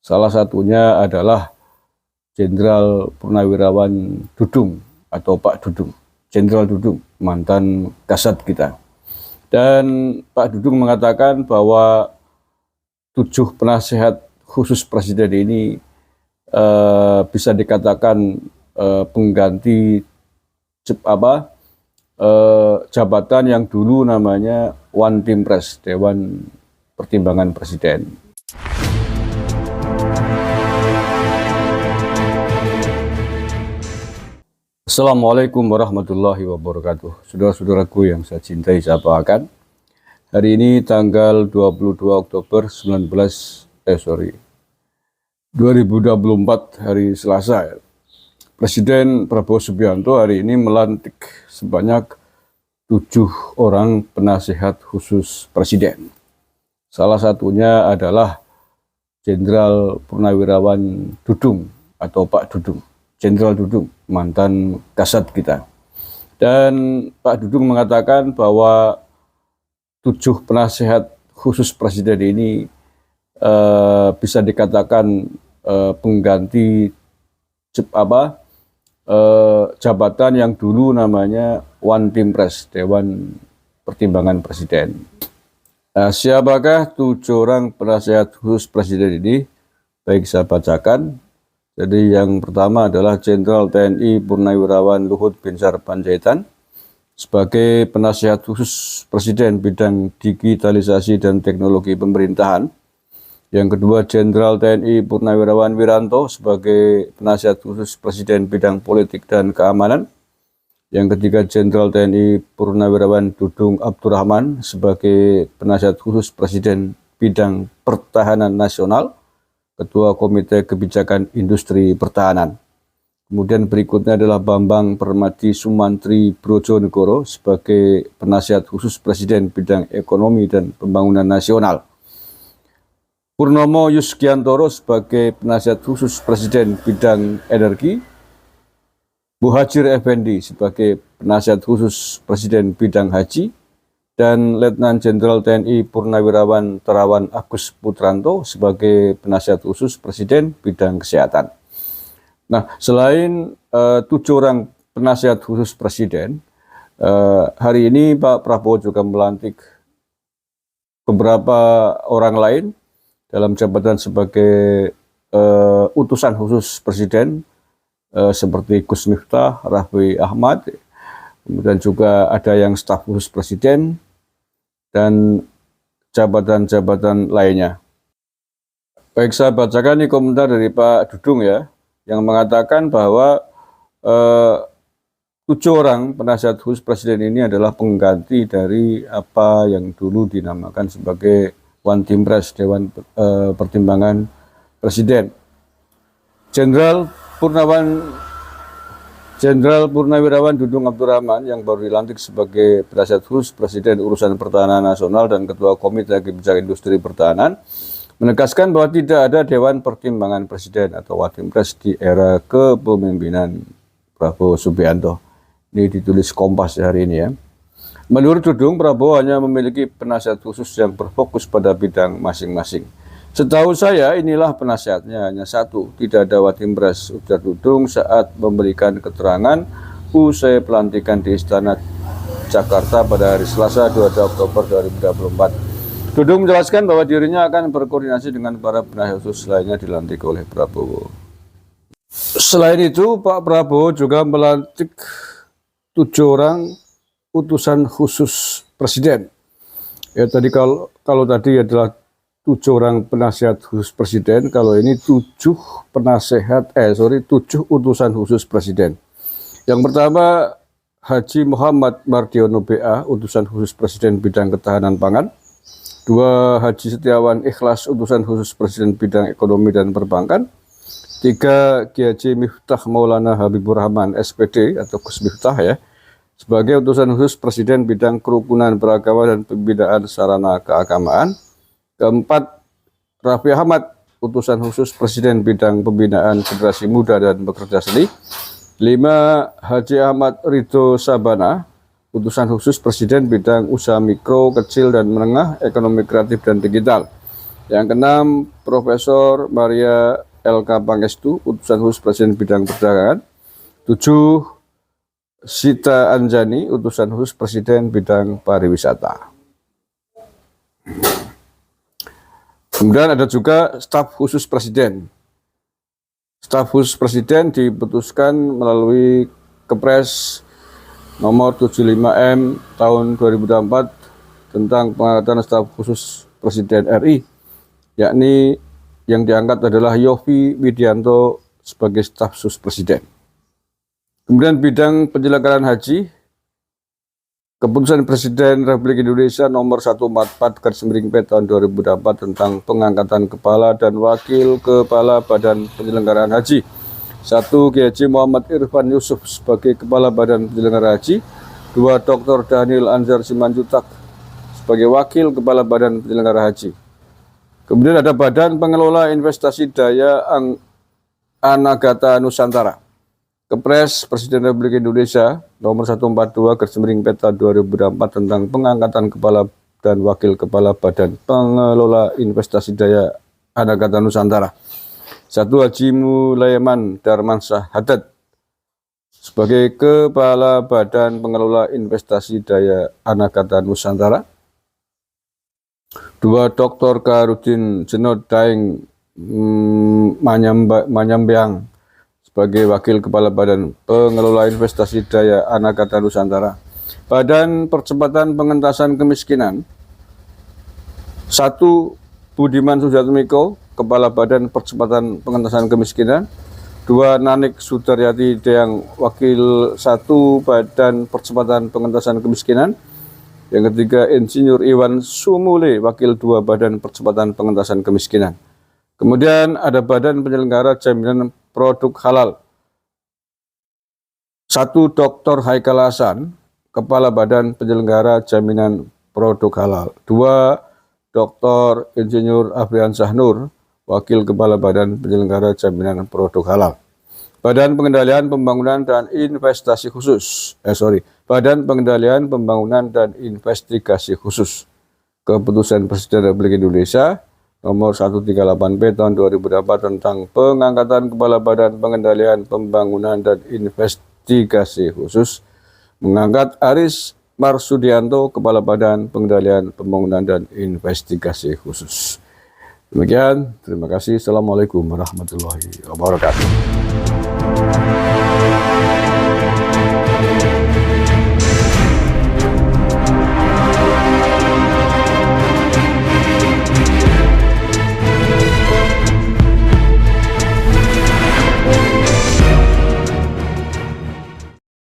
Salah satunya adalah Jenderal Purnawirawan Dudung atau Pak Dudung, Jenderal Dudung, mantan Kasat kita. Dan Pak Dudung mengatakan bahwa 7 penasehat khusus presiden ini bisa dikatakan pengganti jabatan yang dulu namanya One Team Press, Dewan Pertimbangan Presiden. Assalamualaikum warahmatullahi wabarakatuh. Saudara-saudaraku yang saya cintai, saya banggakan. Hari ini tanggal 22 Oktober 2024, hari Selasa. Presiden Prabowo Subianto hari ini melantik sebanyak 7 orang penasehat khusus presiden. Salah satunya adalah Jenderal Purnawirawan Dudung atau Pak Dudung, Jenderal Dudung, mantan Kasat kita. Dan Pak Dudung mengatakan bahwa 7 penasehat khusus presiden ini bisa dikatakan pengganti jabatan yang dulu namanya One Team Press, Dewan Pertimbangan Presiden. Siapakah 7 orang penasehat khusus presiden ini? Baik, saya bacakan. Jadi yang pertama adalah Jenderal TNI Purnawirawan Luhut Binsar Panjaitan sebagai penasehat khusus presiden bidang digitalisasi dan teknologi pemerintahan. Yang kedua, Jenderal TNI Purnawirawan Wiranto sebagai penasihat khusus Presiden bidang politik dan keamanan. Yang ketiga, Jenderal TNI Purnawirawan Dudung Abdurrahman sebagai penasihat khusus Presiden bidang pertahanan nasional, Ketua Komite Kebijakan Industri Pertahanan. Kemudian berikutnya adalah Bambang Permadi Sumantri Brojonegoro sebagai penasihat khusus Presiden bidang ekonomi dan pembangunan nasional. Purnomo Yusgiantoro sebagai penasihat khusus Presiden bidang energi, Muhadjir Effendi sebagai penasihat khusus Presiden bidang haji, dan Letnan Jenderal TNI Purnawirawan Terawan Agus Putranto sebagai penasihat khusus Presiden bidang kesehatan. Nah, selain 7 orang penasihat khusus Presiden, hari ini Pak Prabowo juga melantik beberapa orang lain dalam jabatan sebagai utusan khusus presiden seperti Gus Miftah, Raffi Ahmad, kemudian juga ada yang staf khusus presiden dan jabatan-jabatan lainnya. Baik, saya bacakan ini komentar dari Pak Dudung ya, yang mengatakan bahwa 7 orang penasihat khusus presiden ini adalah pengganti dari apa yang dulu dinamakan sebagai One Team Press, Dewan Pertimbangan Presiden. Jenderal Purnawirawan Dudung Abdurrahman yang baru dilantik sebagai penasihat khusus Presiden Urusan Pertahanan Nasional dan Ketua Komite Kebijakan Industri Pertahanan menegaskan bahwa tidak ada Dewan Pertimbangan Presiden atau One Team Press di era kepemimpinan Prabowo Subianto. Ini ditulis Kompas hari ini ya. Menurut Dudung, Prabowo hanya memiliki penasihat khusus yang berfokus pada bidang masing-masing. Setahu saya, inilah penasihatnya, hanya 1, tidak ada One Team Press, ujar Dudung saat memberikan keterangan usai pelantikan di Istana Jakarta pada hari Selasa 22 Oktober 2024. Dudung menjelaskan bahwa dirinya akan berkoordinasi dengan para penasihat khusus lainnya dilantik oleh Prabowo. Selain itu, Pak Prabowo juga melantik 7 orang utusan khusus presiden. Ya tadi kalau tadi adalah 7 orang penasihat khusus presiden, kalau ini 7 utusan khusus presiden. Yang pertama, Haji Muhammad Mardiono BA, utusan khusus presiden bidang ketahanan pangan. 2, Haji Setiawan Ikhlas, utusan khusus presiden bidang ekonomi dan perbankan. 3, Kiai Haji Miftah Maulana Habibur Rahman SPD atau Gus Miftah ya, sebagai utusan khusus Presiden bidang kerukunan beragama dan pembinaan sarana keagamaan. 4, Raffi Ahmad, utusan khusus Presiden bidang pembinaan generasi muda dan pekerja seni. 5, Haji Ahmad Ridho Sabana, utusan khusus Presiden bidang usaha mikro, kecil dan menengah, ekonomi kreatif dan digital. Yang keenam, Profesor Maria LK Pangestu, utusan khusus Presiden bidang perdagangan. 7, Sita Anjani, utusan khusus Presiden bidang pariwisata. Kemudian ada juga staf khusus Presiden. Staf khusus Presiden diputuskan melalui Kepres nomor 75M tahun 2024 tentang pengangkatan staf khusus Presiden RI, yakni yang diangkat adalah Yofi Widianto sebagai staf khusus Presiden. Kemudian bidang penyelenggaraan haji, Keputusan Presiden Republik Indonesia nomor 144/P tahun 2024 tentang pengangkatan kepala dan wakil kepala Badan Penyelenggaraan Haji. 1. Kiai Haji Muhammad Irfan Yusuf sebagai Kepala Badan Penyelenggara Haji. 2. Dr. Daniel Anzar Simanjuntak sebagai Wakil Kepala Badan Penyelenggara Haji. Kemudian ada Badan Pengelola Investasi Daya Anagata Nusantara. Kepres Presiden Republik Indonesia nomor 142/P tahun 2024 tentang pengangkatan Kepala dan Wakil Kepala Badan Pengelola Investasi Daya Anagata Nusantara. 1. Haji Mulaiman Darmansyah Haddad sebagai Kepala Badan Pengelola Investasi Daya Anagata Nusantara. 2. Dr. Karudin Jenod Daeng Manyambeang sebagai Wakil Kepala Badan Pengelola Investasi Daya Anagata Nusantara. Badan Percepatan Pengentasan Kemiskinan. 1. Budiman Sujatmiko, Kepala Badan Percepatan Pengentasan Kemiskinan. 2. Nanik Sudaryati Deang, Wakil 1 Badan Percepatan Pengentasan Kemiskinan. Yang ketiga, Insinyur Iwan Sumule, Wakil 2 Badan Percepatan Pengentasan Kemiskinan. Kemudian ada Badan Penyelenggara Jaminan Produk Halal. 1. Dr. Haikal Hasan, Kepala Badan Penyelenggara Jaminan Produk Halal. 2. Dr. Insinyur Afriansyah Nur, Wakil Kepala Badan Penyelenggara Jaminan Produk Halal. Badan Pengendalian Pembangunan dan Investasi Khusus. Badan Pengendalian Pembangunan dan Investigasi Khusus. Keputusan Presiden Republik Indonesia nomor 138P tahun 2024 tentang pengangkatan Kepala Badan Pengendalian Pembangunan dan Investigasi Khusus, mengangkat Aris Marsudianto, Kepala Badan Pengendalian Pembangunan dan Investigasi Khusus. Demikian, terima kasih. Assalamualaikum warahmatullahi wabarakatuh.